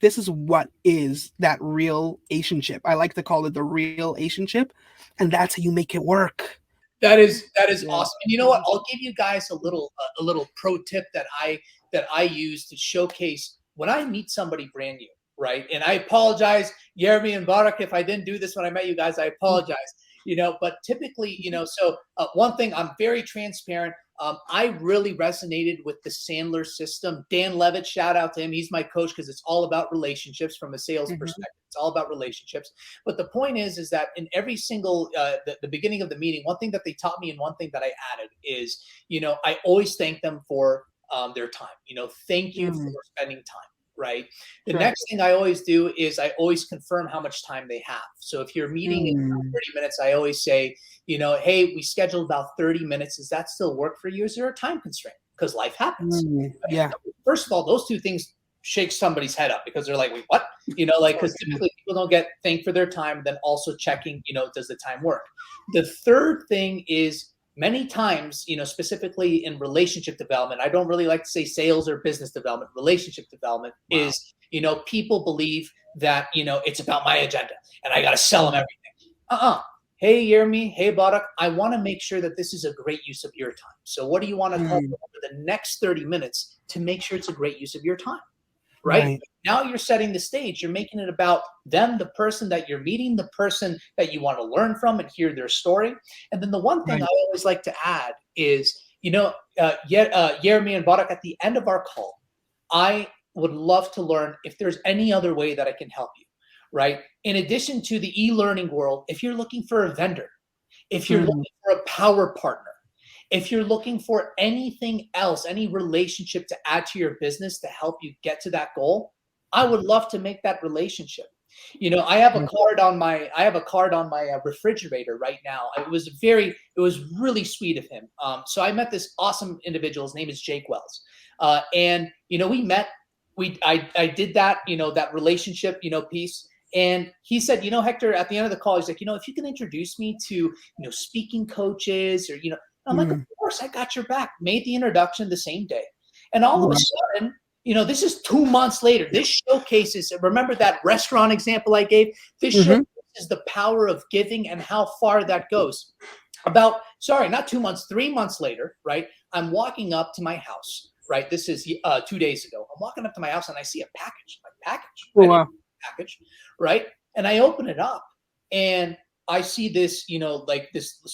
this is what is that relationship. I like to call it the relationship, and that's how you make it work. That is awesome. And you know what? I'll give you guys a little pro tip that I use to showcase when I meet somebody brand new, right? And I apologize, Jeremy and Barak, if I didn't do this when I met you guys. I apologize. But typically, so one thing, I'm very transparent. I really resonated with the Sandler system. Dan Levitt, shout out to him. He's my coach because it's all about relationships from a sales perspective. It's all about relationships. But the point is that in every single, the beginning of the meeting, one thing that they taught me and one thing that I added is, I always thank them for their time. Thank you for spending time. Right. The next thing I always do is I always confirm how much time they have. So if you're meeting in 30 minutes, I always say, hey, we scheduled about 30 minutes. Does that still work for you? Is there a time constraint? Because life happens. Yeah. First of all, those two things shake somebody's head up because they're like, wait, what? Because typically people don't get thanked for their time. Then also checking, does the time work? The third thing is, many times, specifically in relationship development, I don't really like to say sales or business development. Relationship development is, people believe that, it's about my agenda and I got to sell them everything. Hey, Jeremy. Hey, Barak. I want to make sure that this is a great use of your time. So what do you want to cover over the next 30 minutes to make sure it's a great use of your time? Right? Now you're setting the stage. You're making it about them, the person that you're meeting, the person that you want to learn from and hear their story. And then the one thing I always like to add is, Jeremy and Barak, at the end of our call, I would love to learn if there's any other way that I can help you, right? In addition to the e-learning world, if you're looking for a vendor, if you're looking for a power partner, if you're looking for anything else, any relationship to add to your business to help you get to that goal, I would love to make that relationship. I have a card on my refrigerator right now. It was really sweet of him. So I met this awesome individual. His name is Jake Wells. And we met. I did that, that relationship, piece. And he said, Hector, at the end of the call, he's like, if you can introduce me to, speaking coaches or, I'm like, of course, I got your back. Made the introduction the same day. And all of a sudden, this is 2 months later. This showcases, remember that restaurant example I gave? This showcases the power of giving and how far that goes. Not 2 months, 3 months later, right? I'm walking up to my house, right? This is 2 days ago. I'm walking up to my house and I see a package. Package, right? And I open it up and I see this,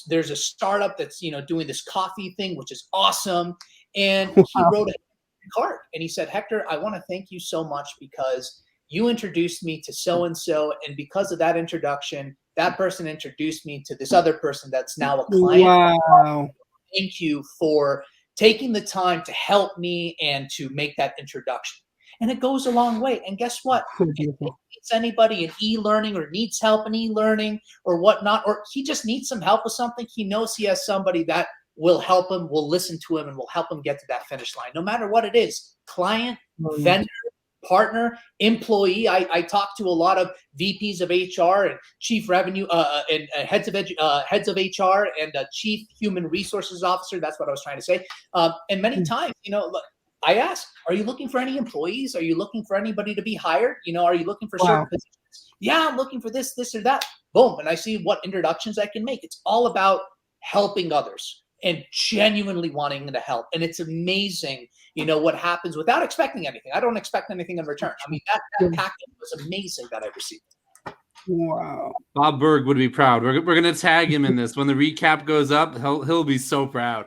there's a startup that's, doing this coffee thing, which is awesome. And he wrote a card and he said, Hector, I want to thank you so much because you introduced me to so-and-so. And because of that introduction, that person introduced me to this other person that's now a client. Wow. Thank you for taking the time to help me and to make that introduction. And it goes a long way. And guess what? If it's anybody in e-learning or needs help in e-learning or whatnot, or he just needs some help with something, he knows he has somebody that will help him, will listen to him, and will help him get to that finish line, no matter what it is. Client, vendor, partner, employee. I talk to a lot of VPs of HR and chief revenue and heads of HR and chief human resources officer. That's what I was trying to say. And many times, I ask, are you looking for any employees? Are you looking for anybody to be hired? Are you looking for certain positions? Yeah, I'm looking for this or that. Boom. And I see what introductions I can make. It's all about helping others and genuinely wanting to help. And it's amazing, what happens without expecting anything. I don't expect anything in return. I mean, that package was amazing that I received. Wow. Bob Berg would be proud. We're going to tag him in this. When the recap goes up, he'll be so proud.